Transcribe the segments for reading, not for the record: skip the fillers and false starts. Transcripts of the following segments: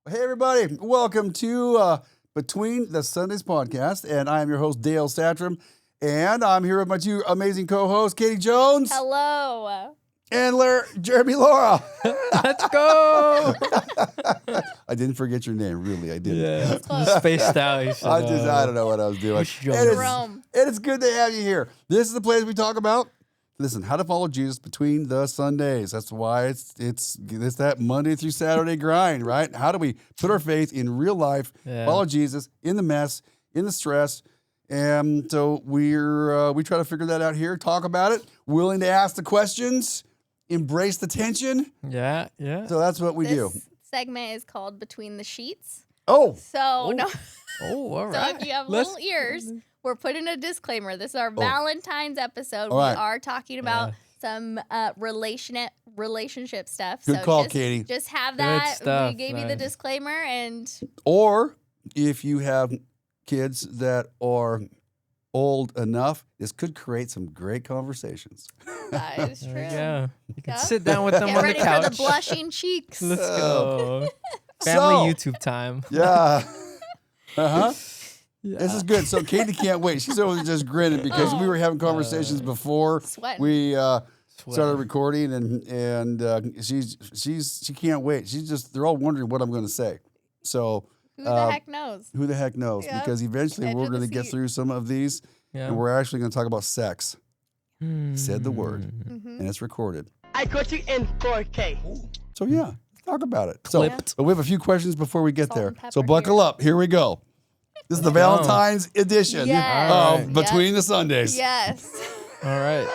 Hey, everybody. Welcome to Between the Sundays podcast. And I am your host, Dale Satrum. And I'm here with my two amazing co-hosts, Katie Jones. Hello. And Jeremy Lara. Let's go. I didn't forget your name, really. I didn't. Yeah. Spaced out. I don't know what I was doing. And it's good to have you here. This is the place we talk about, listen, how to follow Jesus between the Sundays. That's why it's that Monday through Saturday grind, right? How do we put our faith in real life, follow Jesus in the mess, in the stress? And so we try to figure that out here, talk about it, willing to ask the questions, embrace the tension. Yeah. So that's what we do. This segment is called Between the Sheets. Oh. So, no. Oh, all So right. if you have little ears, we're putting a disclaimer. This is our Valentines episode. All right. We are talking about some relationship stuff. Good so call, just, Katie. Just have Good that. stuff. We gave you the disclaimer and Or if you have kids that are old enough, this could create some great conversations. that is true. Yeah. You can Yeah. sit down with them Get on the ready couch. for the blushing cheeks. Let's go. Family YouTube time. Yeah. Uh-huh. Yeah. This is good. So Katie can't wait. She's over there just grinning because we were having conversations before Sweating. we started recording, and she can't wait. They're all wondering what I'm going to say. So Who the heck knows? who the heck knows? Yep. Because eventually Edge we're of the going to get seat. through some of these, Yeah. and we're actually going to talk about sex. Said the word, Mm-hmm. and it's recorded. I got you in 4K. So yeah, let's talk about it. So Clipped. but we have a few questions before we get Salt there. and pepper So buckle up. Here we go. This is the Valentine's edition Yes. of Between the Sundays. Yes. All right.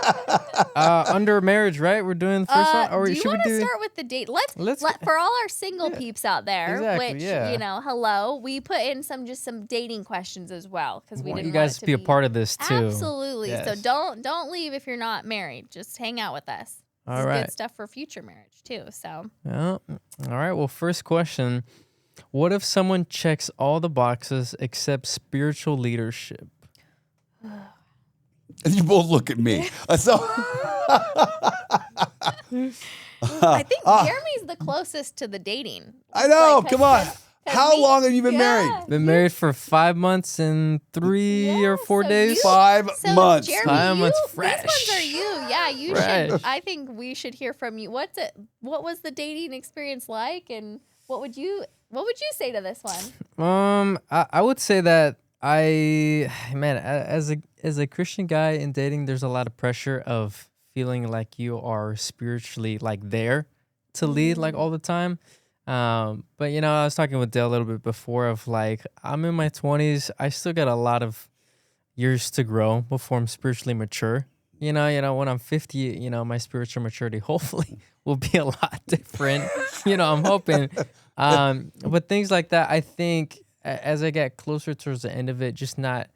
Under marriage, right? We're doing the first one? Or do you should we want to do start with the date? Let's- For all our single peeps out there, Exactly, which yeah. hello, we put in some dating questions as well because we want didn't you guys want it to be a part of this too? Absolutely. Yes. So don't leave if you're not married. Just hang out with us. This All is right. good stuff for future marriage too. So Yeah. All right. Well, first question. What if someone checks all the boxes except spiritual leadership? And you both look at me. So I think Jeremy's the closest to the dating. I know. Like, Come on. 'cause How long have you been Yeah. married? Been married for 5 months and 3 or 4 so days. you- 5 So months. Jeremy, 5 months these ones are fresh. you. Yeah, you Fresh. should. I think we should hear from you. What was the dating experience like, and what would you say to this one? I would say that as a Christian guy in dating, there's a lot of pressure of feeling like you are spiritually like there to lead like all the time. But I was talking with Dale a little bit before of like, I'm in my 20s. I still got a lot of years to grow before I'm spiritually mature. When I'm 50, my spiritual maturity hopefully will be a lot different. I'm hoping. But things like that, I think as I get closer towards the end of it, just not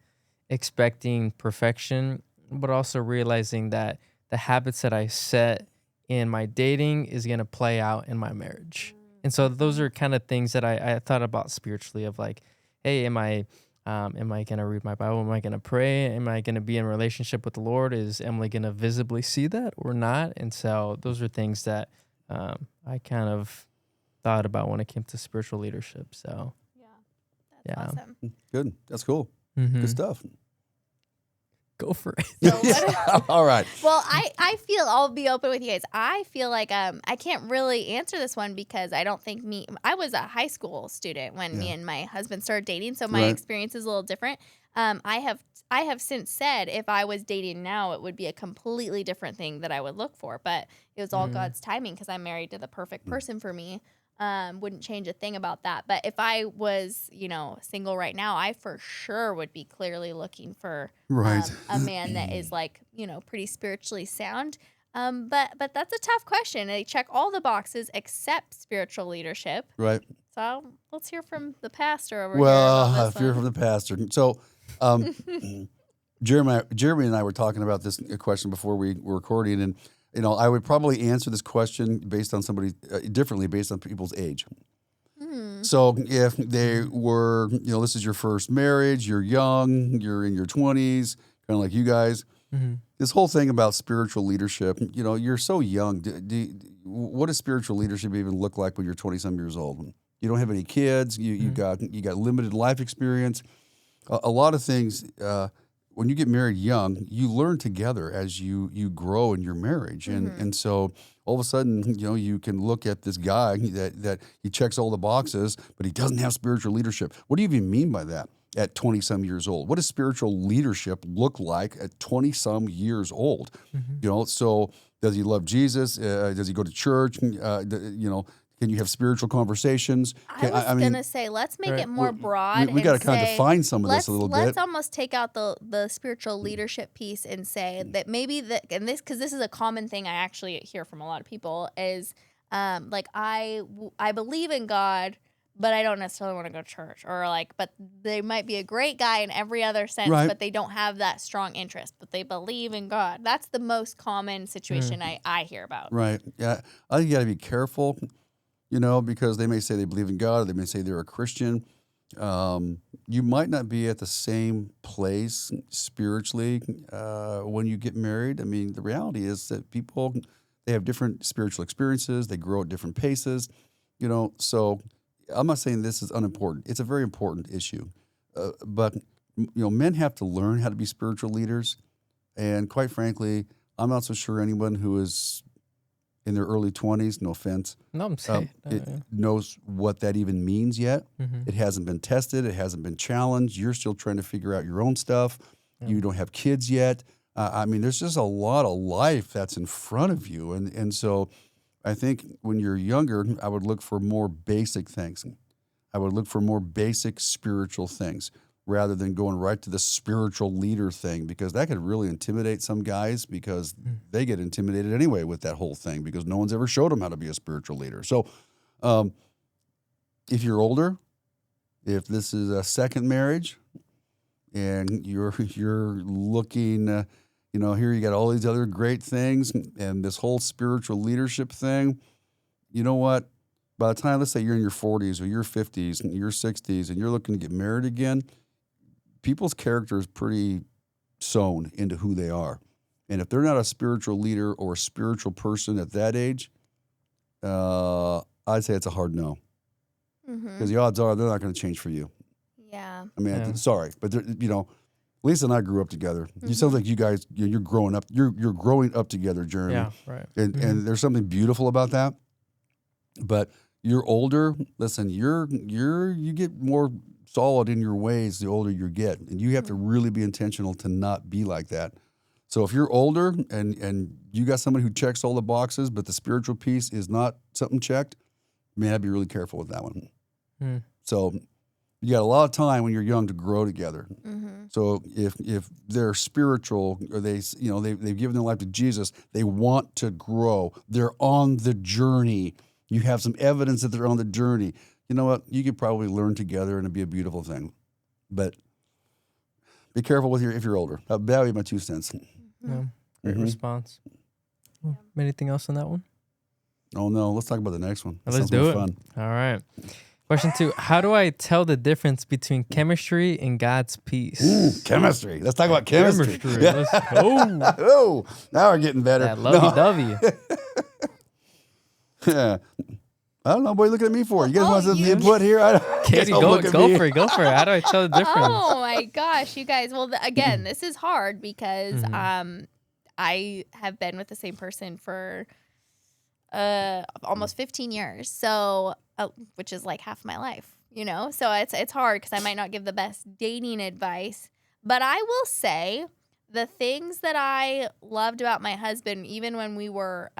expecting perfection, but also realizing that the habits that I set in my dating is going to play out in my marriage. And so those are kind of things that I thought about spiritually of like, hey, am I going to read my Bible? Am I going to pray? Am I going to be in a relationship with the Lord? Is Emily going to visibly see that or not? And so those are things that I kind of thought about when it came to spiritual leadership. So That's awesome. Good. That's cool. mhm. Good stuff. Go for it. So what- All right. Well, I feel, I'll be open with you guys. I feel like I can't really answer this one because I don't think I was a high school student when me and my husband started dating, so my Right. experience is a little different. I have since said if I was dating now, it would be a completely different thing that I would look for, but it was all God's timing because I'm married to the perfect person for me. Wouldn't change a thing about that. But if I was, single right now, I for sure would be clearly looking for Right. a man that is like, pretty spiritually sound. But that's a tough question. They check all the boxes except spiritual leadership. Right. So let's hear from the pastor over Well, here. I fear from the pastor. So, Jeremy and I were talking about this question before we were recording, and I would probably answer this question based on somebody differently based on people's age. So if they were, this is your first marriage, you're young, you're in your 20s, kind of like you guys. This whole thing about spiritual leadership, you're so young. What does spiritual leadership even look like when you're 20-some years old? You don't have any kids. You got limited life experience. A lot of things. When you get married young, you learn together as you grow in your marriage, and so all of a sudden, you can look at this guy that he checks all the boxes, but he doesn't have spiritual leadership. What do you even mean by that? At 20-some years old, what does spiritual leadership look like at 20-some years old? So does he love Jesus? Does he go to church? Can you have spiritual conversations? I was going to say, let's make it more broad. We got to kind of define some of this a little bit. Let's almost take out the spiritual leadership piece and say that maybe because this is a common thing I actually hear from a lot of people is I believe in God, but I don't necessarily want to go to church, but they might be a great guy in every other sense, but they don't have that strong interest, but they believe in God. That's the most common situation I hear about. Right. Yeah. I think you got to be careful, because they may say they believe in God, or they may say they're a Christian. You might not be at the same place spiritually when you get married. I mean, the reality is that people, they have different spiritual experiences. They grow at different paces, so I'm not saying this is unimportant. It's a very important issue. But men have to learn how to be spiritual leaders. And quite frankly, I'm not so sure anyone who is in their early 20s, no offense, knows what that even means yet. It hasn't been tested. It hasn't been challenged. You're still trying to figure out your own stuff. You don't have kids yet. There's just a lot of life that's in front of you. And so I think when you're younger, I would look for more basic things. I would look for more basic spiritual things rather than going right to the spiritual leader thing, because that could really intimidate some guys, because they get intimidated anyway with that whole thing because no one's ever showed them how to be a spiritual leader. So if you're older, if this is a second marriage and you're looking here you got all these other great things and this whole spiritual leadership thing. You know what? By the time, let's say you're in your 40s or your 50s and your 60s and you're looking to get married again, people's character is pretty sewn into who they are. And if they're not a spiritual leader or a spiritual person at that age, I'd say it's a hard no. Because the odds are they're not going to change for you. Yeah. Sorry, but Lisa and I grew up together. You sound like you guys, you're growing up. You're growing up together, Jeremy. Yeah, right. And there's something beautiful about that. But you're older. Listen, you get more solid in your ways the older you get, and you have to really be intentional to not be like that. So if you're older and you got somebody who checks all the boxes, but the spiritual piece is not something checked, I'd be really careful with that one. So you got a lot of time when you're young to grow together. So if they're spiritual or they've given their life to Jesus, they want to grow. They're on the journey. You have some evidence that they're on the journey. You know what? You could probably learn together and it'd be a beautiful thing. But be careful if you're older. That would be my 2 cents. Yeah, great response. Well, anything else on that one? Oh no, let's talk about the next one. Let's do it. Fun. All right. Question 2, how do I tell the difference between chemistry and God's peace? Chemistry. Let's talk about chemistry. Yeah. Let's go. Oh, now we're getting better. That lovey-dovey. Yeah. I don't know. What are you looking at me for? You guys want some input here? Katie, go for it. Go for it. How do I tell the difference? Oh, my gosh, you guys. Well, again, this is hard because I have been with the same person for almost 15 years. So, which is like half my life, So it's hard because I might not give the best dating advice. But I will say the things that I loved about my husband, even when we were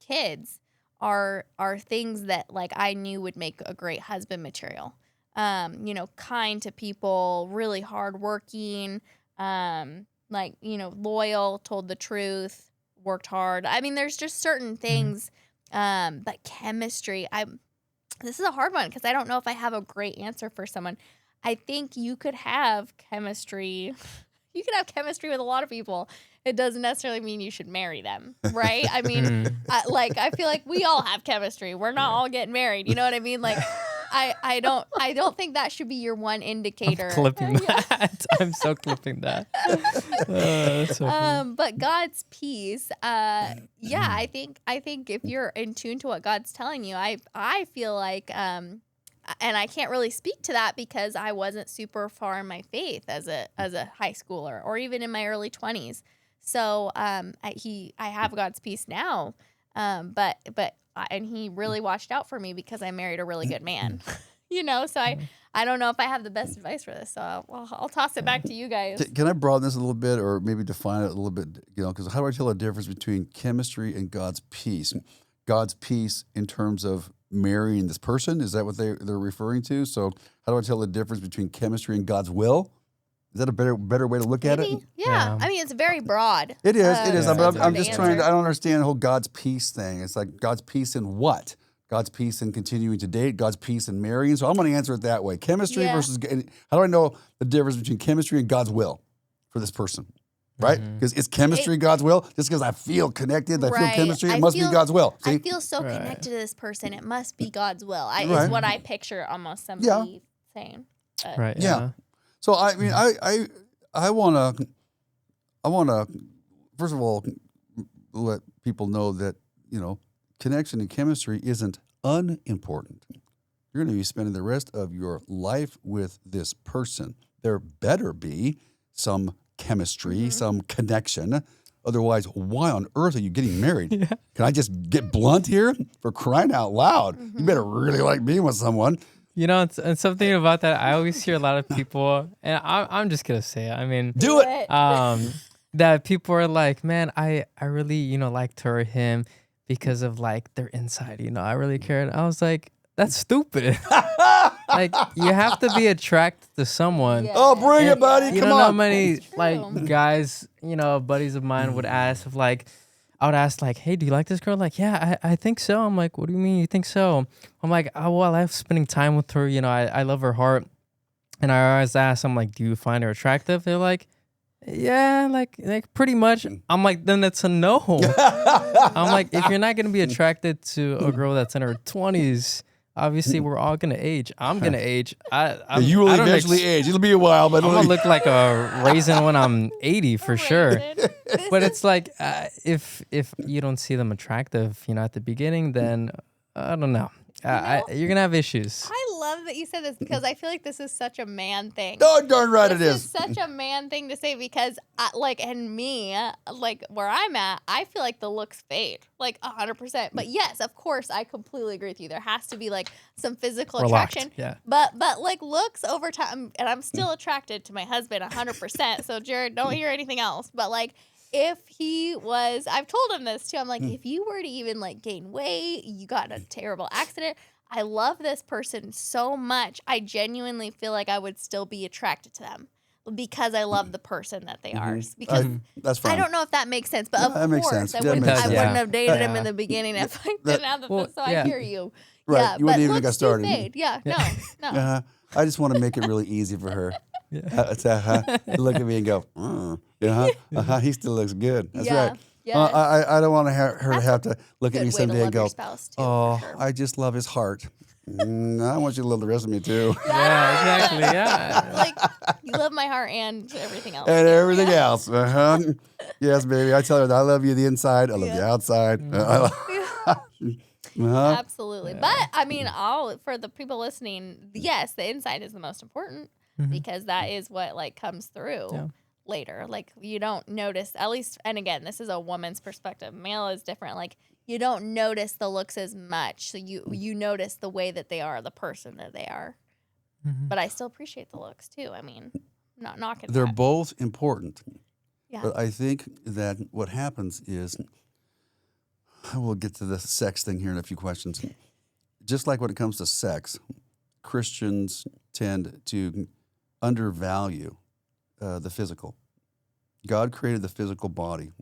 kids, are things that I knew would make a great husband material. Kind to people, really hardworking, loyal, told the truth, worked hard. There's just certain things. But chemistry, this is a hard one because I don't know if I have a great answer for someone. I think you could have chemistry. You could have chemistry with a lot of people. It doesn't necessarily mean you should marry them, right? I feel like we all have chemistry. We're not all getting married. You know what I mean? I don't think that should be your one indicator. I'm clipping that. I'm so clipping that. That's so funny. But God's peace, I think if you're in tune to what God's telling you, I feel like I can't really speak to that because I wasn't super far in my faith as a high schooler or even in my early 20s. So I have God's peace now, but and he really watched out for me because I married a really good man. So I don't know if I have the best advice for this. So I'll toss it back to you guys. Can I broaden this a little bit, or maybe define it a little bit? Because how do I tell the difference between chemistry and God's peace? God's peace in terms of marrying this person, is that what they're referring to? So how do I tell the difference between chemistry and God's will? Is that a better way to look at it? Yeah. I mean, it's very broad. It is. It is. So But it's I'm hard just to trying to. answer. I don't understand the whole God's peace thing. It's like God's peace in what? God's peace in continuing to date. God's peace in marrying. So I'm going to answer it that way. Chemistry versus. How do I know the difference between chemistry and God's will for this person? Right? Because is chemistry God's will? Just because I feel connected, I feel chemistry, it must be God's will. See? I feel so connected to this person. It must be God's will. Is what I picture almost somebody saying. But. Right. Yeah. So I mean, I wanna first of all let people know that connection and chemistry isn't unimportant. You're going to be spending the rest of your life with this person. There better be some chemistry, some connection. Otherwise, why on earth are you getting married? Yeah. Can I just get blunt here? For crying out loud, you better really like being with someone. And something about that, I always hear a lot of people, and I'm just gonna say it. I mean, do it. That people are like, man, I really liked her or him because of like their inside. I really cared. I was like, that's stupid. Like you have to be attracted to someone. Yeah. Oh, bring it, buddy! You Come don't know how on. many like guys, buddies of mine would ask if like. I would ask like, hey, do you like this girl? Like, yeah, I think so. I'm like, what do you mean you think so? I'm like, oh, well, I love spending time with her. I love her heart. And I always ask, I'm like, do you find her attractive? They're like, yeah, like pretty much. I'm like, then it's a no. I'm like, if you're not going to be attracted to a girl that's in her 20s, obviously we're all going to age. I'm going to age. You will eventually age. It'll be a while, but I'm going to look like a raisin when I'm 80 for sure. But it's like, if you don't see them attractive, at the beginning, then I don't know. You're going to have issues. I love that you said this because I feel like this is such a man thing. Oh, darn right This it is such a man thing to say because, where I'm at, I feel like the looks fade, 100%. But yes, of course, I completely agree with you. There has to be some physical attraction. Yeah. But looks over time, and I'm still attracted to my husband 100%. So Jared, don't hear anything else. But if he was, I've told him this too. I'm like, if you were to even gain weight, you got in a terrible accident. I love this person so much. I genuinely feel like I would still be attracted to them because I love the person that they are. Because that's fine. I don't know if that makes sense, but Yeah, of that makes course, sense. I That wouldn't, makes I sense. wouldn't have dated him Yeah. in the beginning if I didn't have the. So I hear you. Right. Yeah, You wouldn't but even get looks do started. fade. Yeah, no. I just want to make it really easy for her. Look at me and go, he still looks good. That's Yeah, right. yes. I don't want her to have to look at Good me way to someday love and go, your spouse, too, oh, for sure. I just love his heart. I want you to love the rest of me too. Yeah, exactly. Yeah. You love my heart and everything else. And everything else. Yes, baby. I tell her that I love you the inside. I love you outside. Absolutely. But I mean, for the people listening, yes, the inside is the most important because that is what comes through later. You don't notice, at least, and again, this is a woman's perspective. Male is different. You don't notice the looks as much. So you notice the way that they are, the person that they are. But I still appreciate the looks too. I mean, I'm not knocking They're that. both important. Yeah. But I think that what happens is, we'll get to the sex thing here in a few questions. Just like when it comes to sex, Christians tend to undervalue the physical. God created the physical body,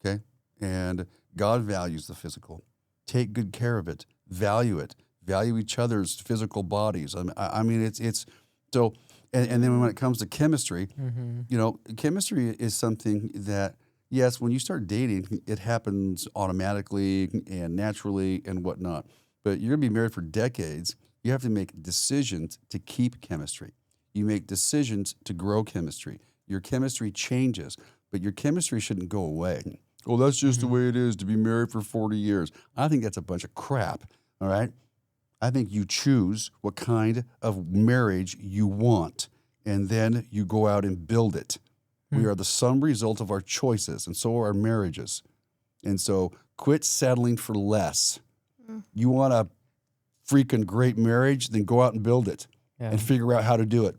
okay? And God values the physical. Take good care of it. Value it. Value each other's physical bodies. I mean, it's so. And then when it comes to chemistry, chemistry is something that, yes, when you start dating, it happens automatically and naturally and whatnot. But you're going to be married for decades. You have to make decisions to keep chemistry. You make decisions to grow chemistry. Your chemistry changes, but your chemistry shouldn't go away. Oh, that's just the way it is to be married for 40 years. I think that's a bunch of crap, all right? I think you choose what kind of marriage you want, and then you go out and build it. We are the sum result of our choices, and so are our marriages. And so quit settling for less. You want a freaking great marriage, then go out and build it and figure out how to do it.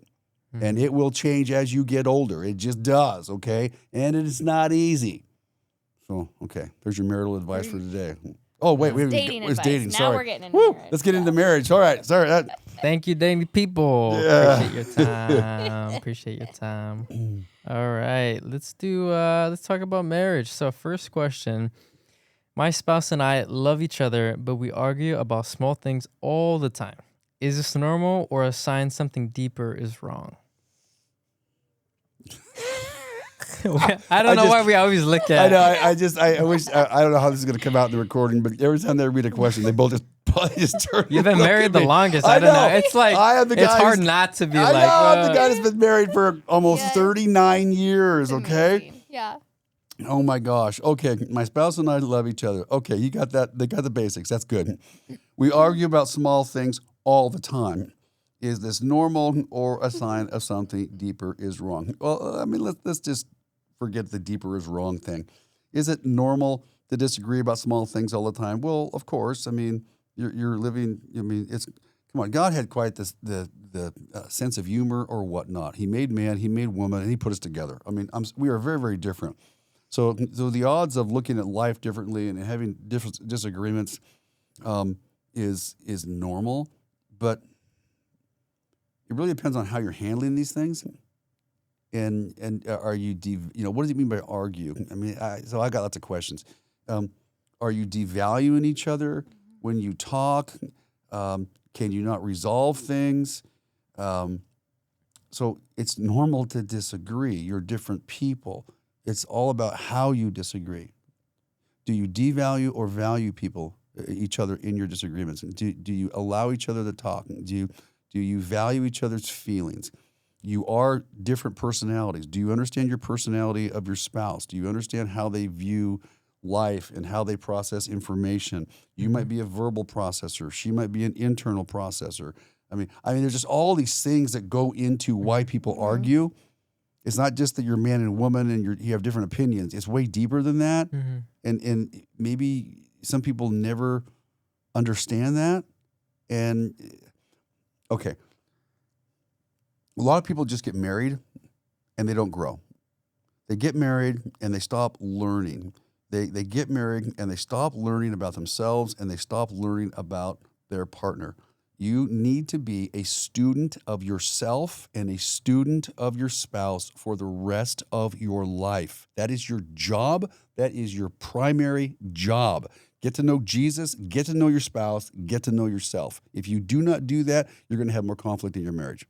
And it will change as you get older. It just does, okay? And it is not easy. So, okay, there's your marital advice for today. Oh, wait, dating it's advice. dating. Now Sorry. we're getting into marriage. Let's get into marriage. All right, sorry. Thank you, dating people. Yeah. Appreciate your time. Appreciate your time. All right, let's talk about marriage. So first question. My spouse and I love each other, but we argue about small things all the time. Is this normal or a sign something deeper is wrong? I don't know why we always look at. I know. I wish. I don't know how this is going to come out in the recording, but every time they read a question, they both just turn. You've been married the longest. I don't know. It's like it's hard not to be like. I'm the guy that's been married for almost 39 years. Okay. Yeah. Oh my gosh. Okay, my spouse and I love each other. Okay, you got that. They got the basics. That's good. We argue about small things all the time. Is this normal or a sign of something deeper is wrong? Well, I mean, let's just forget the deeper is wrong thing. Is it normal to disagree about small things all the time? Well, of course. I mean, you're living. I mean, come on. God had quite the sense of humor or whatnot. He made man, he made woman, and he put us together. I mean, we are very, very different. So the odds of looking at life differently and having different disagreements is normal, but it really depends on how you're handling these things. And are you what does it mean by argue? I mean, so I got lots of questions. Are you devaluing each other when you talk? Can you not resolve things? So it's normal to disagree. You're different people. It's all about how you disagree. Do you devalue or value each other in your disagreements? Do you allow each other to talk? Do you value each other's feelings? You are different personalities. Do you understand your personality of your spouse? Do you understand how they view life and how they process information? You might be a verbal processor. She might be an internal processor. I mean, there's just all these things that go into why people argue. It's not just that you're man and woman and you have different opinions. It's way deeper than that. And maybe some people never understand that. And, okay, a lot of people just get married and they don't grow. They get married and they stop learning. They get married and they stop learning about themselves and they stop learning about their partner. You need to be a student of yourself and a student of your spouse for the rest of your life. That is your job. That is your primary job. Get to know Jesus, get to know your spouse, get to know yourself. If you do not do that, you're going to have more conflict in your marriage.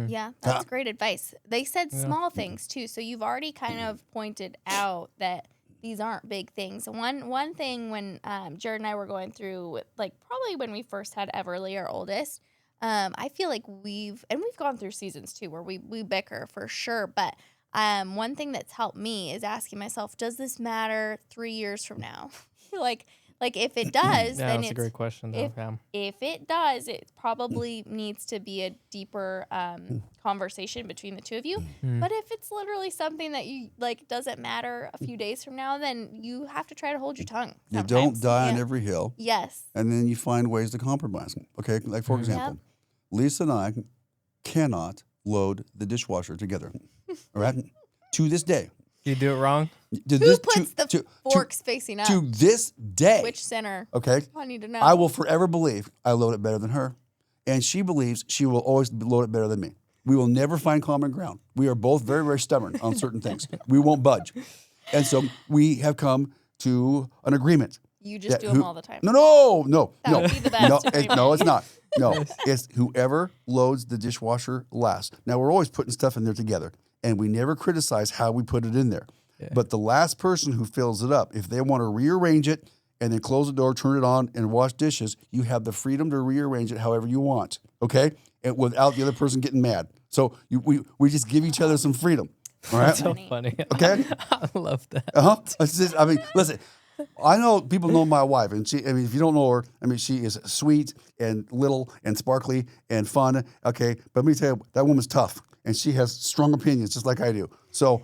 Yeah, that's great advice. They said small things too. So you've already kind of pointed out that these aren't big things. One thing when Jared and I were going through, like probably when we first had Everly, our oldest, I feel like we've gone through seasons too where we bicker for sure. But one thing that's helped me is asking myself, does this matter 3 years from now? Like if it does, then that's a great question. If it does, it probably needs to be a deeper conversation between the two of you. But if it's literally something that you like doesn't matter a few days from now, then you have to try to hold your tongue. You don't die on every hill. Yes. And then you find ways to compromise. Okay, like for example, Lisa and I cannot load the dishwasher together. All right, to this day. You do it wrong? Who puts the forks facing up? To this day. Which center? Okay. I need to know. I will forever believe I load it better than her. And she believes she will always load it better than me. We will never find common ground. We are both very, very stubborn on certain things. We won't budge. And so we have come to an agreement. You just do them all the time. No. That would be the best agreement. No, it's not. No, it's whoever loads the dishwasher last. Now, we're always putting stuff in there together. And we never criticize how we put it in there. Yeah. But the last person who fills it up, if they want to rearrange it and then close the door, turn it on, and wash dishes, you have the freedom to rearrange it however you want, okay? And without the other person getting mad. So we just give each other some freedom, all right? That's so funny. Okay? I love that. Listen, I know people know my wife, and if you don't know her, she is sweet and little and sparkly and fun. Okay, but let me tell you, that woman's tough, and she has strong opinions, just like I do. So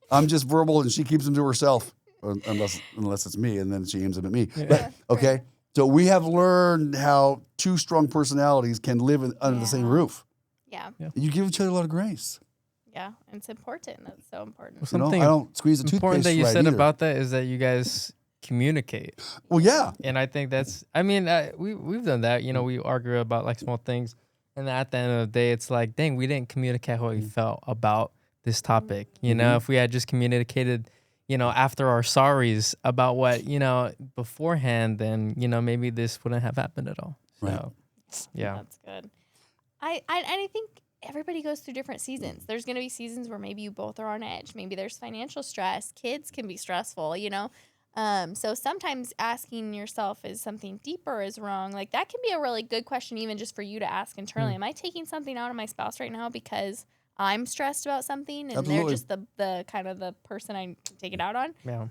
I'm just verbal, and she keeps them to herself, unless it's me, and then she aims them at me. Yeah. But okay, so we have learned how two strong personalities can live under the same roof. Yeah. You give each other a lot of grace. Yeah, and it's important. That's so important. Something I don't squeeze the toothpaste important that you said either. about that is that you guys communicate. Well, yeah. And I think that's, we've done that. We argue about like small things. And at the end of the day, it's like, dang, we didn't communicate how we felt about this topic. If we had just communicated, after our sorries about what, beforehand, then, maybe this wouldn't have happened at all. So, right. Yeah. That's good. I think everybody goes through different seasons. There's going to be seasons where maybe you both are on edge. Maybe there's financial stress. Kids can be stressful, So sometimes asking yourself, is something deeper is wrong? Like that can be a really good question even just for you to ask internally. Am I taking something out of my spouse right now because I'm stressed about something and Absolutely. they're just the kind of the person I take it out on? Yeah.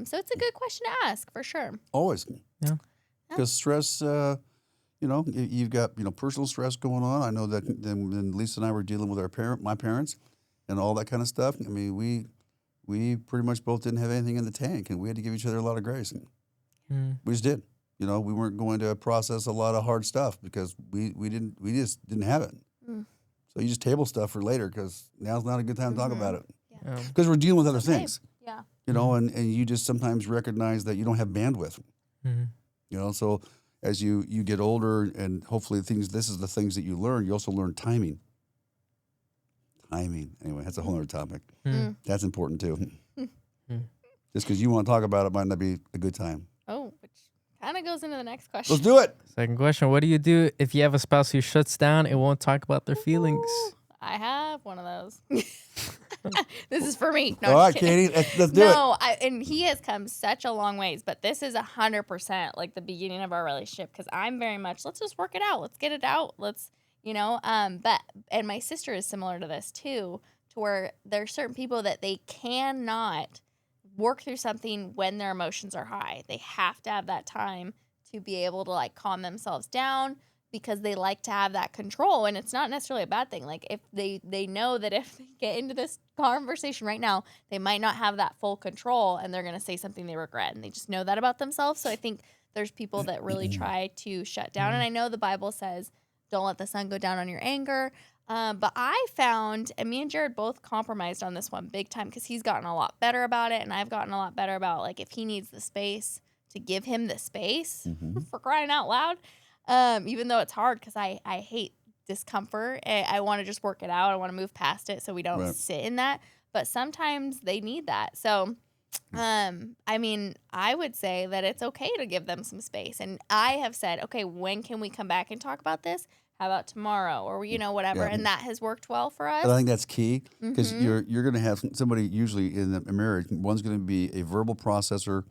So it's a good question to ask for sure. Always. Yeah. Because stress, you've got, personal stress going on. I know that when Lisa and I were dealing with my parents and all that kind of stuff. We pretty much both didn't have anything in the tank, and we had to give each other a lot of grace. We just did. We weren't going to process a lot of hard stuff because we just didn't have it. So you just table stuff for later because now's not a good time to talk about it. Because we're dealing with other things. Yeah. And you just sometimes recognize that you don't have bandwidth. So as you get older and hopefully this is the things that you learn, you also learn timing. Anyway, that's a whole other topic. That's important too. Just because you want to talk about it might not be a good time. Oh, which kind of goes into the next question. Let's do it. Second question. What do you do if you have a spouse who shuts down and won't talk about their feelings? I have one of those. This is for me. No, All right, just kidding. Katie, let's do it. And he has come such a long ways, but this is 100% like the beginning of our relationship because I'm very much, let's just work it out. Let's get it out. Let's, and my sister is similar to this too, to where there's certain people that they cannot work through something when their emotions are high. They have to have that time to be able to like calm themselves down because they like to have that control. And it's not necessarily a bad thing. Like if they know that if they get into this conversation right now, they might not have that full control and they're going to say something they regret. And they just know that about themselves. So I think there's people that really try to shut down. And I know the Bible says, don't let the sun go down on your anger. But I found, and me and Jared both compromised on this one big time because he's gotten a lot better about it. And I've gotten a lot better about like if he needs the space, to give him the space for crying out loud. Even though it's hard because I hate discomfort. I want to just work it out. I want to move past it so we don't sit in that. But sometimes they need that. So, I would say that it's okay to give them some space. And I have said, okay, when can we come back and talk about this? How about tomorrow or, whatever. Yeah. And that has worked well for us. And I think that's key because you're going to have somebody usually in a marriage. One's going to be a verbal processor,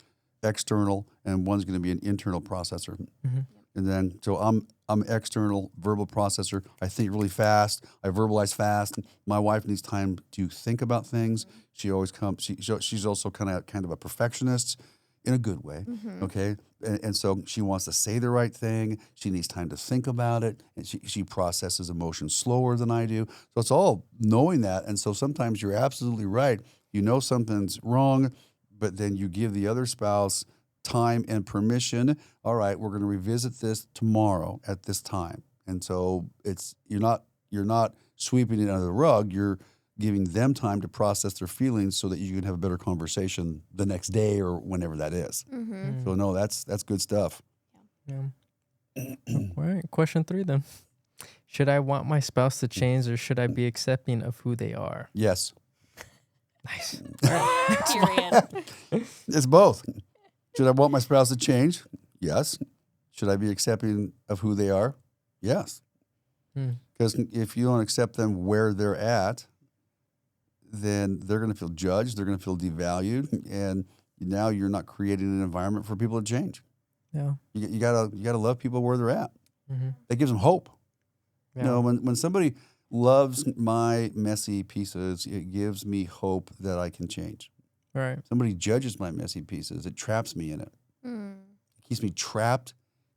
external, and one's going to be an internal processor. And then, so I'm external, verbal processor. I think really fast. I verbalize fast. My wife needs time to think about things. She always comes. She's also kind of a perfectionist in a good way. Okay, and so she wants to say the right thing. She needs time to think about it, and she processes emotions slower than I do. So it's all knowing that. And so sometimes you're absolutely right. You know something's wrong, but then you give the other spouse time and permission. All right, we're going to revisit this tomorrow at this time. And so you're not sweeping it under the rug. You're giving them time to process their feelings so that you can have a better conversation the next day or whenever that is. So no, that's good stuff. Yeah. All right, question 3 then. Should I want my spouse to change or should I be accepting of who they are? Yes. Nice. Period. It's both. Should I want my spouse to change? Yes. Should I be accepting of who they are? Yes. Because if you don't accept them where they're at, then they're going to feel judged. They're going to feel devalued, and now you're not creating an environment for people to change. Yeah. You gotta love people where they're at. That gives them hope. Yeah. When somebody loves my messy pieces, it gives me hope that I can change. Right. Somebody judges my messy pieces. It traps me in it. It keeps me trapped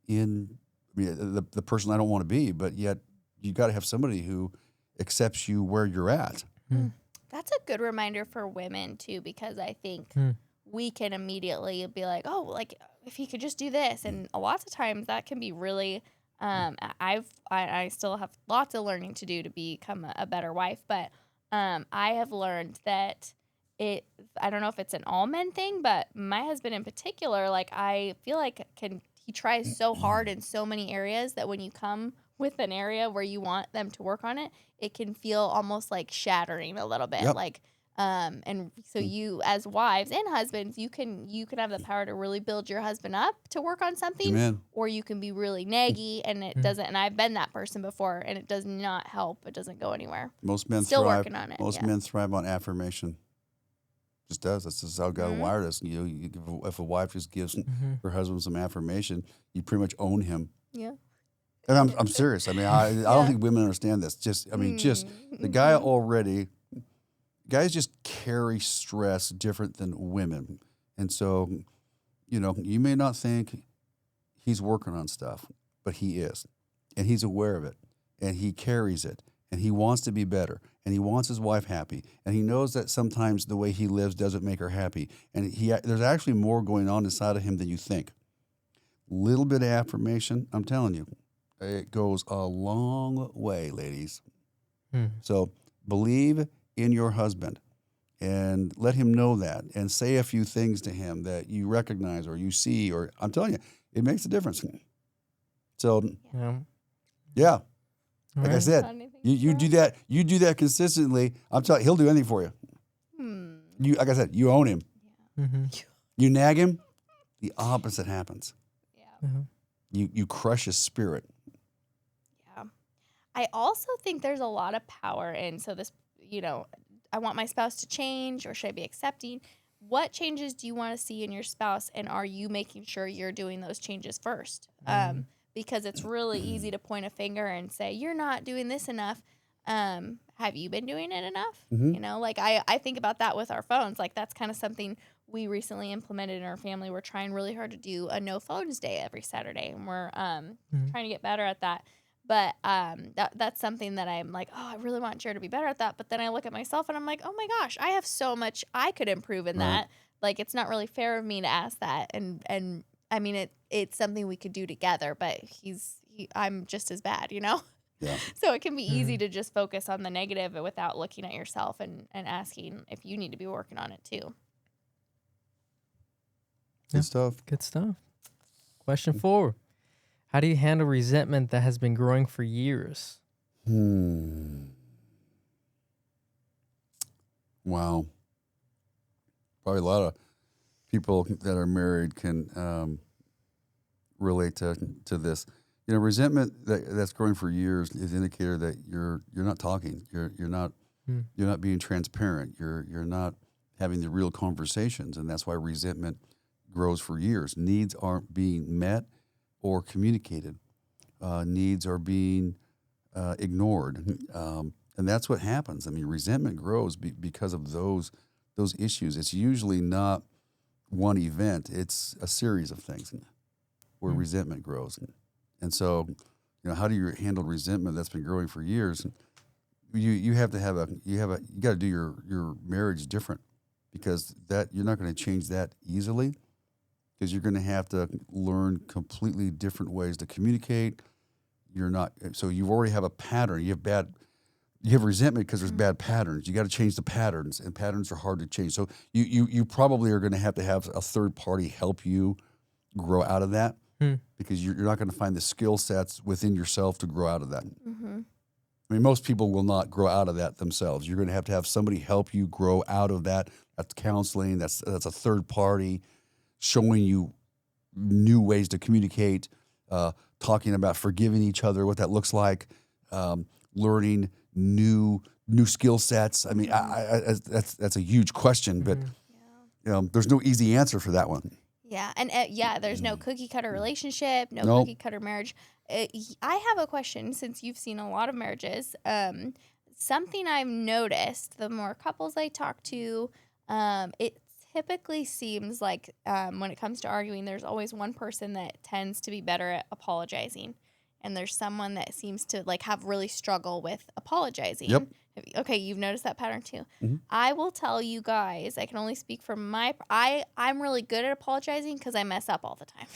in the person I don't want to be, but yet you got to have somebody who accepts you where you're at. That's a good reminder for women too, because I think we can immediately be like, oh, like if he could just do this. And lots of times that can be really, I still have lots of learning to do to become a better wife, but I have learned that I don't know if it's an all men thing, but my husband in particular, like I feel like he tries so hard in so many areas that when you come with an area where you want them to work on it, it can feel almost like shattering a little bit. Yep. Like, and so you as wives and husbands, you can have the power to really build your husband up to work on something, Amen. or you can be really naggy and it doesn't. And I've been that person before, and it does not help. It doesn't go anywhere. Most men Still thrive. working on it. Most men thrive on affirmation. Just does. That's just how God wired us. If a wife just gives her husband some affirmation, you pretty much own him. Yeah. And I'm serious. I mean, I don't think women understand this. Just the guy already. Guys just carry stress different than women, and so, you may not think he's working on stuff, but he is, and he's aware of it, and he carries it, and he wants to be better, and he wants his wife happy, and he knows that sometimes the way he lives doesn't make her happy, and there's actually more going on inside of him than you think. Little bit of affirmation, I'm telling you, it goes a long way, ladies. So believe in your husband and let him know that, and say a few things to him that you recognize or you see, or I'm telling you, it makes a difference. So, yeah. Like I said, you do that. You do that consistently. I'm telling you, he'll do anything for you. You, like I said, you own him. You nag him, the opposite happens. You crush his spirit. Yeah. I also think there's a lot of power in, so this, I want my spouse to change, or should I be accepting? What changes do you want to see in your spouse, and are you making sure you're doing those changes first? Because it's really easy to point a finger and say, you're not doing this enough. Have you been doing it enough? Like I think about that with our phones. Like that's kind of something we recently implemented in our family. We're trying really hard to do a no phones day every Saturday, and we're trying to get better at that. But that's something that I'm like, oh, I really want Jared to be better at that. But then I look at myself and I'm like, oh my gosh, I have so much I could improve in that. Like, it's not really fair of me to ask that. And I mean, it's something we could do together, but I'm just as bad, Yeah. So it can be easy to just focus on the negative without looking at yourself and asking if you need to be working on it too. Good stuff. Good stuff. Question 4. How do you handle resentment that has been growing for years? Wow. Probably a lot of people that are married can relate to this. Resentment that's growing for years is an indicator that you're not talking. You're not being transparent. You're not having the real conversations, and that's why resentment grows for years. Needs aren't being met or communicated. Needs are being ignored, and that's what happens. I mean, resentment grows because of those issues. It's usually not one event; it's a series of things where resentment grows. And so, how do you handle resentment that's been growing for years? You have to have you got to do your marriage different, because that you're not going to change that easily. Because you're going to have to learn completely different ways to communicate. So you already have a pattern. You have resentment because there's bad patterns. You got to change the patterns, and patterns are hard to change. So you probably are going to have a third party help you grow out of that, because you're not going to find the skill sets within yourself to grow out of that. I mean, most people will not grow out of that themselves. You're going to have somebody help you grow out of that. That's counseling. That's a third party showing you new ways to communicate, talking about forgiving each other, what that looks like, learning new skill sets. I mean, that's a huge question, but there's no easy answer for that one. Yeah, and there's no cookie cutter relationship, no cookie cutter marriage. I have a question, since you've seen a lot of marriages. Something I've noticed, the more couples I talk to, it typically seems like when it comes to arguing, there's always one person that tends to be better at apologizing. And there's someone that seems to like have really struggle with apologizing. Yep. Okay, you've noticed that pattern too. Mm-hmm. I will tell you guys, I can only speak from I'm really good at apologizing because I mess up all the time.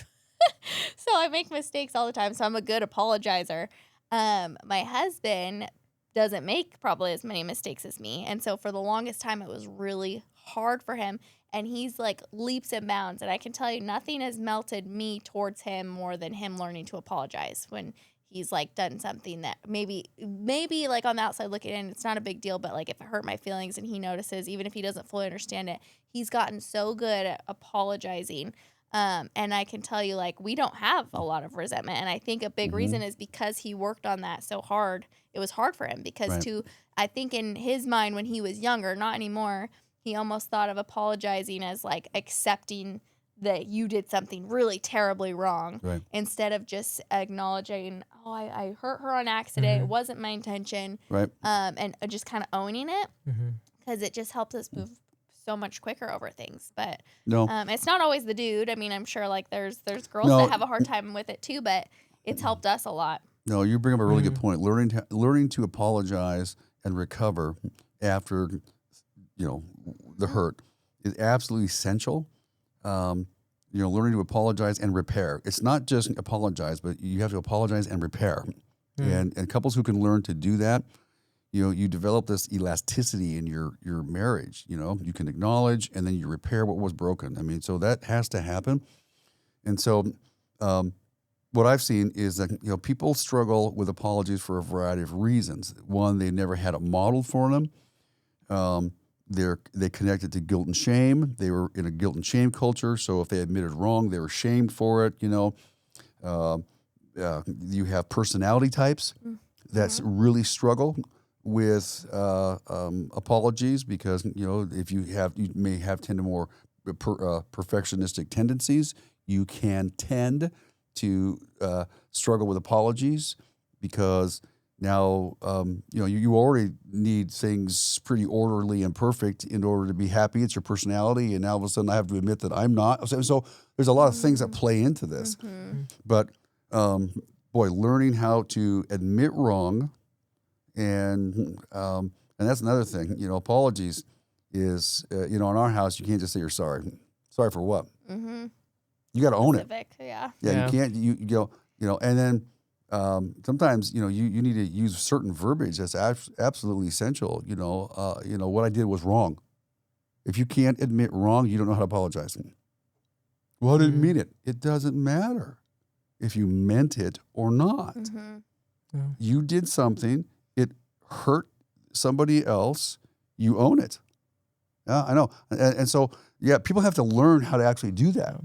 So I make mistakes all the time. So I'm a good apologizer. My husband doesn't make probably as many mistakes as me. And so for the longest time, it was really hard for him. And he's like leaps and bounds. And I can tell you nothing has melted me towards him more than him learning to apologize when he's like done something that maybe like on the outside looking in, it's not a big deal. But like if it hurt my feelings and he notices, even if he doesn't fully understand it, he's gotten so good at apologizing. And I can tell you, like, we don't have a lot of resentment. And I think a big reason is because he worked on that so hard. It was hard for him because I think in his mind when he was younger, not anymore, he almost thought of apologizing as like accepting that you did something really terribly wrong instead of just acknowledging, oh, I hurt her on accident. It wasn't my intention. And just kind of owning it because it just helps us move so much quicker over things. But it's not always the dude. I mean, I'm sure like there's girls that have a hard time with it too, but it's helped us a lot. No, you bring up a really good point. Learning to apologize and recover after, the hurt is absolutely essential. Learning to apologize and repair. It's not just apologize, but you have to apologize and repair. And couples who can learn to do that, you develop this elasticity in your marriage. You can acknowledge and then you repair what was broken. I mean, so that has to happen. And so what I've seen is that, people struggle with apologies for a variety of reasons. One, they never had it modeled for them. They connected to guilt and shame. They were in a guilt and shame culture. So if they admitted wrong, they were shamed for it. You have personality types that really struggle with apologies because if you may have more perfectionistic tendencies, you can tend to struggle with apologies because now you already need things pretty orderly and perfect in order to be happy. It's your personality, and now all of a sudden I have to admit that I'm not. So there's a lot of things that play into this, but learning how to admit wrong. And that's another thing, apologies is, in our house, you can't just say you're sorry. Sorry for what? You got to own it. Yeah. You can't, and then sometimes, you need to use certain verbiage that's absolutely essential. What I did was wrong. If you can't admit wrong, you don't know how to apologize. Well, I didn't mean it. It doesn't matter if you meant it or not. You did something. Hurt somebody else, you own it. Yeah, I know. And so, people have to learn how to actually do that.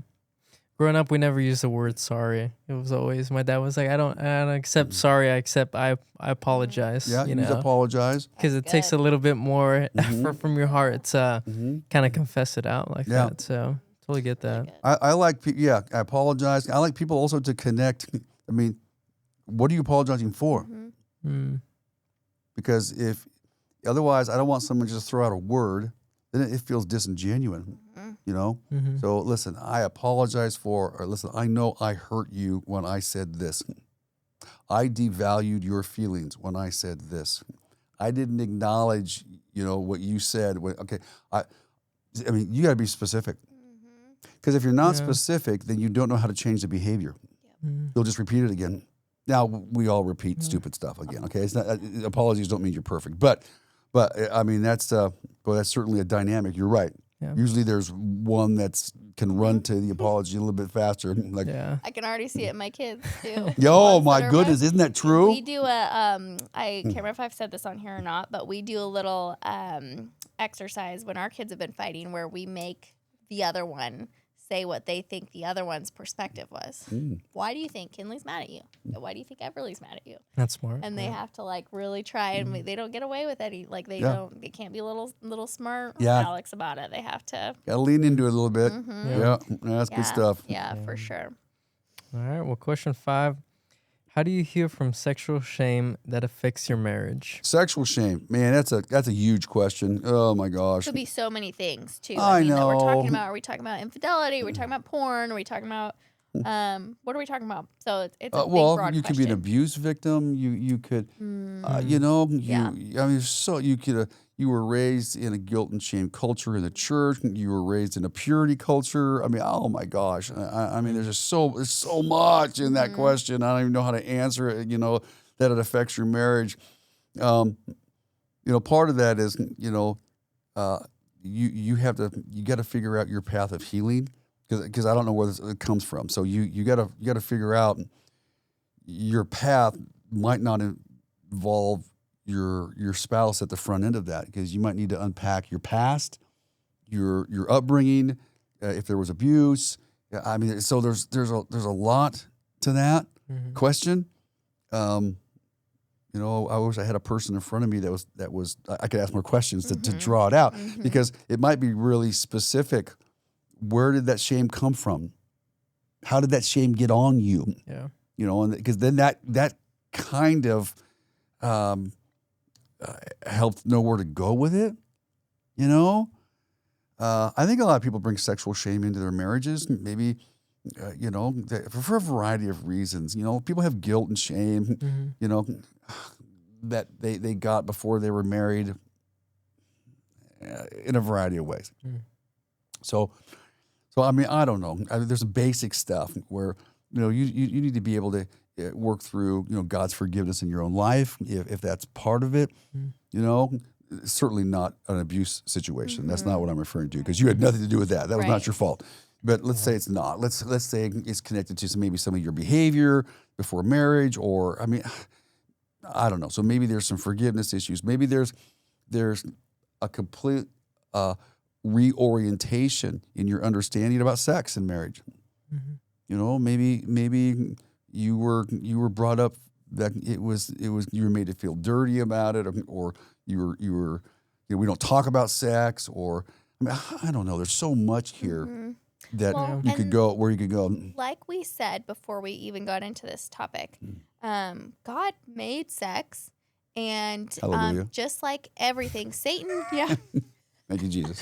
Growing up, we never used the word sorry. It was always, my dad was like, I don't accept sorry, I apologize. Yeah, you apologize. Because it takes a little bit more effort from your heart to kind of confess it out like that. So, totally get that. I like, I apologize. I like people also to connect. I mean, what are you apologizing for? Because otherwise, I don't want someone to just throw out a word. Then it feels disingenuous, So listen, I apologize I know I hurt you when I said this. I devalued your feelings when I said this. I didn't acknowledge, what you said. I mean, you got to be specific. Because if you're not specific, then you don't know how to change the behavior. You'll just repeat it again. Now, we all repeat stupid stuff again, okay? It's not, apologies don't mean you're perfect. But I mean, that's certainly a dynamic. You're right. Yeah. Usually there's one that can run to the apology a little bit faster. I can already see it in my kids, too. Yo, my goodness, isn't that true? We do I can't remember if I've said this on here or not, but we do a little exercise when our kids have been fighting where we make the other one say what they think the other one's perspective was. Why do you think Kinley's mad at you? Why do you think Everly's mad at you? That's smart. And they have to like really try, and they don't get away with any. Like they can't be little smart Alex about it. They have to. Gotta lean into it a little bit. Yeah, that's good stuff. Yeah, for sure. All right. Well, question 5: How do you heal from sexual shame that affects your marriage? Sexual shame, man, that's a huge question. Oh my gosh. Could be so many things too. I That we're talking know. about. Are we talking about infidelity? Are we talking about porn? Are we talking about what are we talking about? So it's a big, Well, broad you could be an question. abuse victim. You could, Yeah. I mean, so you could. You were raised in a guilt and shame culture in the church. You were raised in a purity culture. I mean, oh my gosh. I mean, there's so much in that question. I don't even know how to answer it. That it affects your marriage. Part of that is, you got to figure out your path of healing because I don't know where it comes from. So you got to figure out your path might not involve your spouse at the front end of that, because you might need to unpack your past, your upbringing, if there was abuse. I mean, so there's a lot to that question. I wish I had a person in front of me that was I could ask more questions to draw it out, because it might be really specific. Where did that shame come from? How did that shame get on you? Yeah. And because then that kind of helped know where to go with it. I think a lot of people bring sexual shame into their marriages. Maybe, for a variety of reasons. People have guilt and shame, that they got before they were married, in a variety of ways. So I mean, I don't know. There's some basic stuff where, you need to be able to work through, God's forgiveness in your own life, if that's part of it. Certainly not an abuse situation. That's not what I'm referring to, because you had nothing to do with that. That was not your fault. But let's say it's not. Let's say it's connected to maybe some of your behavior before marriage, or, I mean, I don't know. So maybe there's some forgiveness issues. Maybe there's a complete reorientation in your understanding about sex in marriage. Maybe you were brought up that it was you were made to feel dirty about it, or you were we don't talk about sex, or I mean, I don't know. There's so much here that you could go where you could go. Like we said before we even got into this topic, God made sex, and just like everything, Satan, Thank you, Jesus.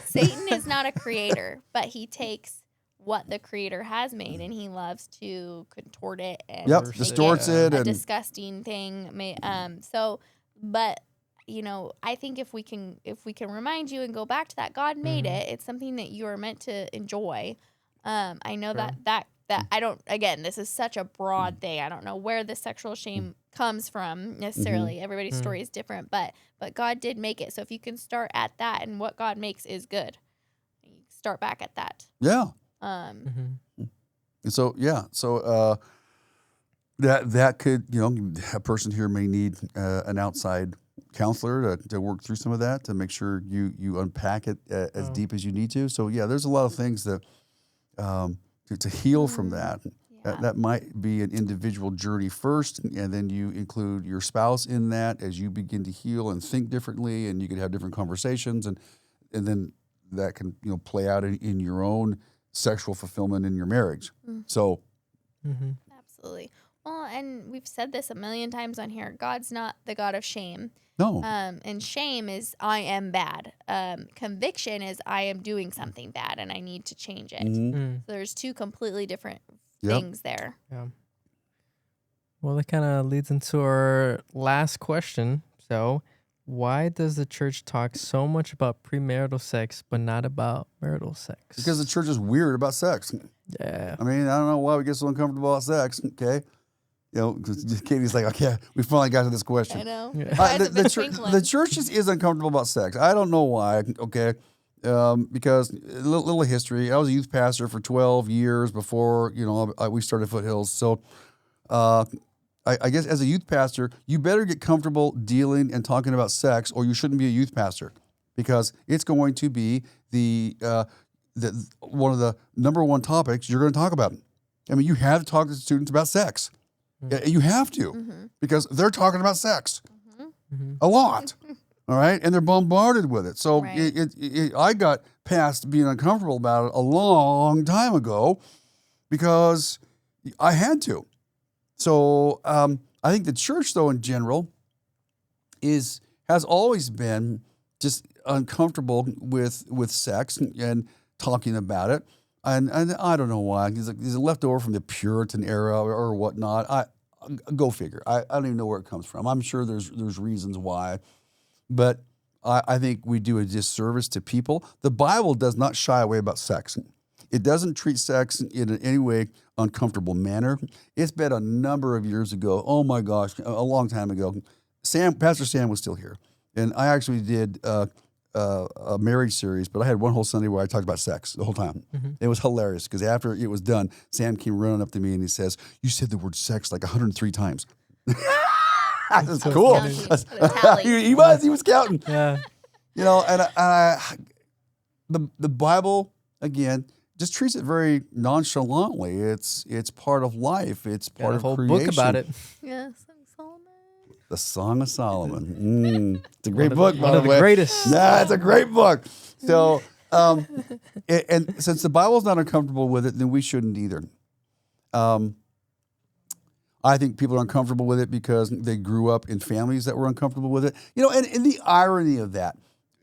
Satan is not a creator, but he takes what the creator has made and he loves to contort it and distorts it, a and disgusting thing. But I think if we can remind you and go back to that, God made it. It's something that you are meant to enjoy. I know that I don't. Again, this is such a broad thing. I don't know where the sexual shame comes from necessarily. Everybody's story is different, but God did make it. So if you can start at that, and what God makes is good, you start back at that. Yeah. Um. And so that could, a person here may need an outside counselor to work through some of that, to make sure you unpack it as deep as you need to. So there's a lot of things that to heal from that. That might be an individual journey first, and then you include your spouse in that as you begin to heal and think differently, and you can have different conversations, and then that can play out in your own sexual fulfillment in your marriage. So, absolutely. Well, and we've said this a million times on here. God's not the God of shame. No. And shame is I am bad. Conviction is I am doing something bad and I need to change it. So there's two completely different things there. Yeah. Well, that kind of leads into our last question. So, why does the church talk so much about premarital sex but not about marital sex? Because the church is weird about sex. Yeah. I mean, I don't know why we get so uncomfortable about sex. Okay. Because Katie's like, okay, we finally got to this question. I know. Yeah. The church just is uncomfortable about sex. I don't know why. Okay. Because a little history. I was a youth pastor for 12 years before, we started Foothills. So, I guess as a youth pastor, you better get comfortable dealing and talking about sex, or you shouldn't be a youth pastor, because it's going to be the one of the number one topics you're going to talk about. I mean, you have to talk to students about sex. You have to, because they're talking about sex a lot. All right, and they're bombarded with it. So I got past being uncomfortable about it a long time ago, because I had to. So I think the church, though, in general, has always been just uncomfortable with sex and talking about it. And I don't know why. He's a leftover from the Puritan era or whatnot. Go figure. I don't even know where it comes from. I'm sure there's reasons why. But I think we do a disservice to people. The Bible does not shy away about sex. It doesn't treat sex in any way uncomfortable manner. It's been a number of years ago. Oh my gosh, a long time ago. Pastor Sam was still here, and I actually did a marriage series, but I had one whole Sunday where I talked about sex the whole time. Mm-hmm. It was hilarious because after it was done, Sam came running up to me and he says, "You said the word sex like 103 times." That's so cool. He was counting. Yeah. You know, and the Bible again just treats it very nonchalantly. It's part of life. It's part of a whole creation. book about it. Yes, Solomon. The Song of Solomon. It's a great book. One of the greatest. Nah, it's a great book. So, and since the Bible's not uncomfortable with it, then we shouldn't either. I think people are uncomfortable with it because they grew up in families that were uncomfortable with it. You know, and the irony of that,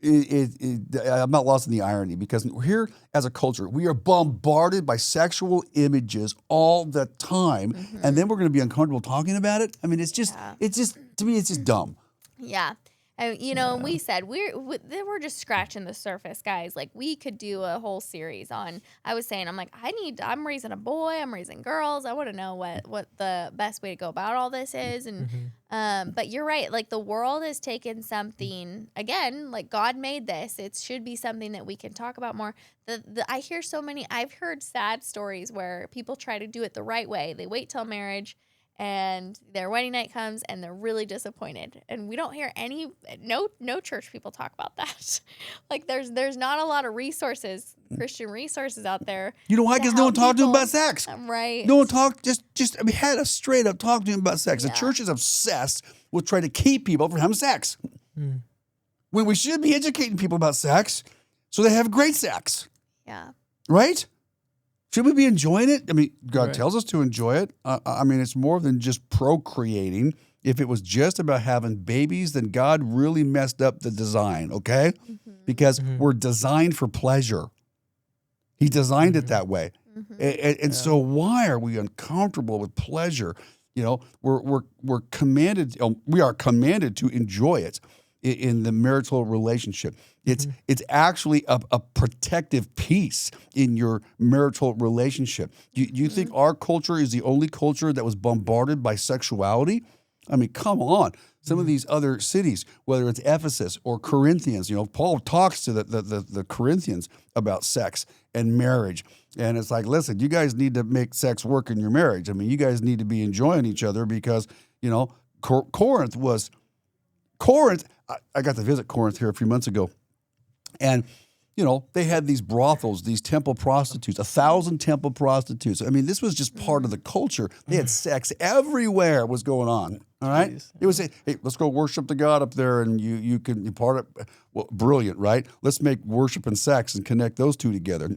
I'm not lost in the irony because we're here as a culture, we are bombarded by sexual images all the time, and then we're going to be uncomfortable talking about it. I mean, it's just to me, it's just dumb. Yeah. And, we said we're just scratching the surface, guys. Like, we could do a whole series on. I was saying, I'm raising a boy, I'm raising girls. I want to know what the best way to go about all this is. And but you're right. Like, the world has taken something again. Like, God made this. It should be something that we can talk about more. I've heard sad stories where people try to do it the right way. They wait till marriage. And their wedding night comes and they're really disappointed. And we don't hear no church people talk about that. Like, there's not a lot of Christian resources out there. You know why? Because no one talked to them about sex. Right. No one talked, had a straight up talk to them about sex. Yeah. The church is obsessed with trying to keep people from having sex. When we should be educating people about sex so they have great sex. Yeah. Right? Should we be enjoying it? I mean, God tells us to enjoy it. I mean, it's more than just procreating. If it was just about having babies, then God really messed up the design, okay? Because we're designed for pleasure. He designed it that way. And so why are we uncomfortable with pleasure? You know, we're commanded, we are commanded to enjoy it in the marital relationship. It's actually a protective piece in your marital relationship. You think our culture is the only culture that was bombarded by sexuality? I mean, come on. Some of these other cities, whether it's Ephesus or Corinthians, Paul talks to the Corinthians about sex and marriage. And it's like, listen, you guys need to make sex work in your marriage. I mean, you guys need to be enjoying each other because, Corinth, I got to visit Corinth here a few months ago. And, they had these brothels, these temple prostitutes, 1,000 temple prostitutes. I mean, this was just part of the culture. They had sex everywhere was going on. All right? Jeez. It was, hey, let's go worship the God up there and you can be part of it. Well, brilliant, right? Let's make worship and sex and connect those two together.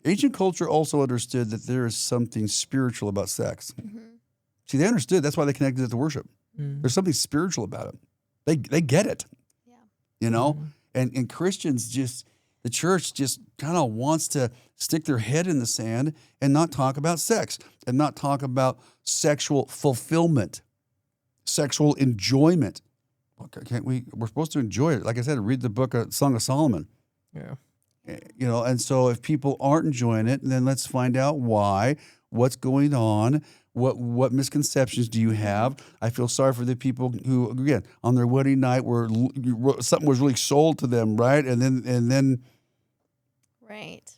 Ancient culture also understood that there is something spiritual about sex. See, they understood. That's why they connected it to worship. There's something spiritual about it. They get it. Yeah. And Christians the church just kind of wants to stick their head in the sand and not talk about sex and not talk about sexual fulfillment, sexual enjoyment. Can't we're supposed to enjoy it. Like I said, read the book of Song of Solomon. Yeah. And so if people aren't enjoying it, then let's find out why, what's going on. What misconceptions do you have? I feel sorry for the people who, again, on their wedding night, something was really sold to them, right? And then, right.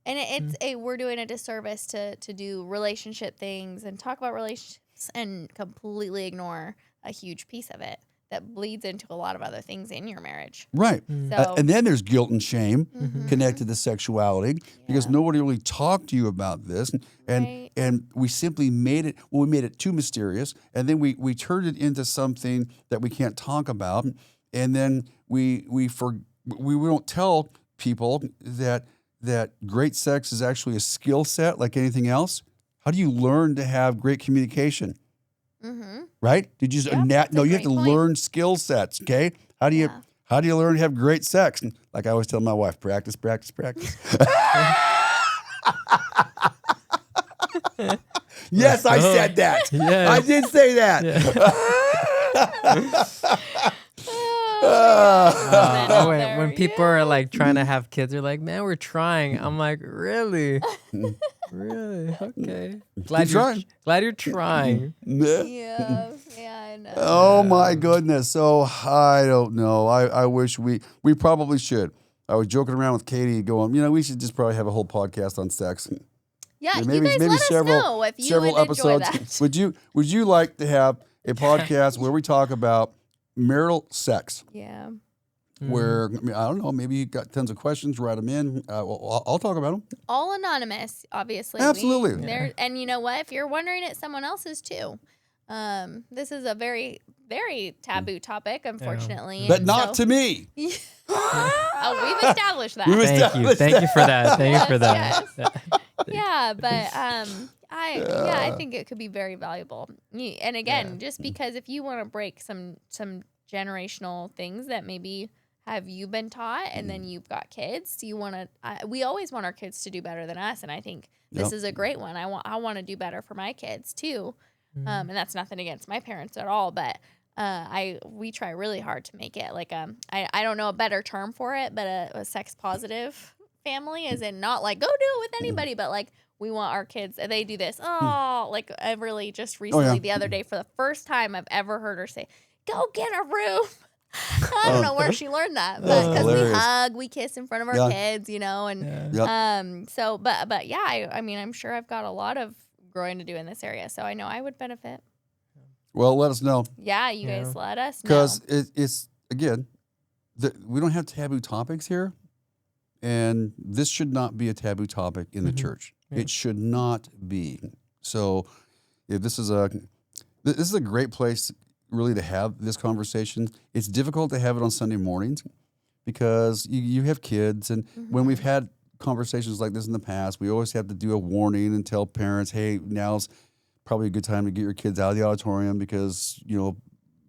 And we're doing a disservice to do relationship things and talk about relationships and completely ignore a huge piece of it that bleeds into a lot of other things in your marriage. Right. And then there's guilt and shame connected to sexuality because nobody really talked to you about this. And we simply made it too mysterious. And then we turned it into something that we can't talk about. And then we don't tell people that great sex is actually a skill set like anything else. How do you learn to have great communication? Mm-hmm. Right? Did you? Yep, No, you have great to point. learn skill sets. Okay. How do you? Yeah. How do you learn to have great sex? And like I always tell my wife, practice, practice, practice. Yes, I said that. Yes. I did say that. When people are like trying to have kids, they're like, "Man, we're trying." I'm like, "Really, really? Okay. Glad you're trying." Yeah, I know. Oh my goodness. So I don't know. I wish we probably should. I was joking around with Katie going, we should just probably have a whole podcast on sex. Yeah, you guys let us know if you would enjoy that. Would you like to have a podcast where we talk about marital sex? Yeah. Where, I don't know, maybe you got tons of questions, write them in. I'll talk about them. All anonymous, obviously. Absolutely. And you know what? If you're wondering, it's someone else's too. This is a very, very taboo topic, unfortunately. But not to me. Oh, we've established that. Thank you for that. Thank you for that. Yes. Yeah, but I think it could be very valuable. And again, just because if you want to break some generational things that maybe have you been taught, and then you've got kids, we always want our kids to do better than us, and I think this is a great one. I want to do better for my kids too, and that's nothing against my parents at all, but we try really hard to make it like I don't know a better term for it, but a sex positive family, as in not like go do it with anybody, but like we want our kids, they do this. Oh, like I really just recently the other day, for the first time I've ever heard her say, "Go get a room." I don't know where she learned that, but because we hug, we kiss in front of our kids, and so but yeah, I mean, I'm sure I've got a lot of growing to do in this area, so I know I would benefit. Well, let us know. Yeah, you guys let us know. Because it's again, we don't have taboo topics here, and this should not be a taboo topic in the church. Yeah. It should not be. So, this is a great place really to have this conversation. It's difficult to have it on Sunday mornings because you have kids, and when we've had conversations like this in the past, we always have to do a warning and tell parents, hey, now's probably a good time to get your kids out of the auditorium because,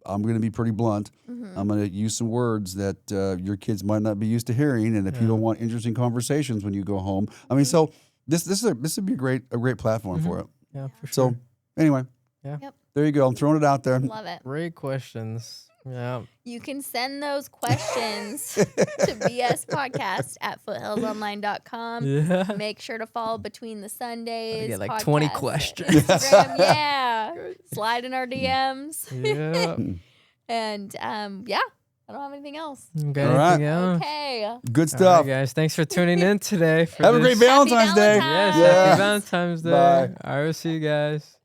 I'm going to be pretty blunt. I'm going to use some words that your kids might not be used to hearing, and if you don't want interesting conversations when you go home. I mean, so this would be a great platform for it. Yeah, for sure. So anyway, there you go. I'm throwing it out there. Love it. Great questions. Yeah. You can send those questions to bspodcast@foothillsonline.com. Yeah. Make sure to follow Between the Sundays. I get like podcast 20 questions. Instagram, yeah. Slide in our DMs. Yeah. And I don't have anything else. Okay. All right. Okay. Good stuff. All right, guys. Thanks for tuning in today. Have a great Valentine's Day. Yes, Yeah. happy Valentine's Day. Bye. All right, we'll see you guys.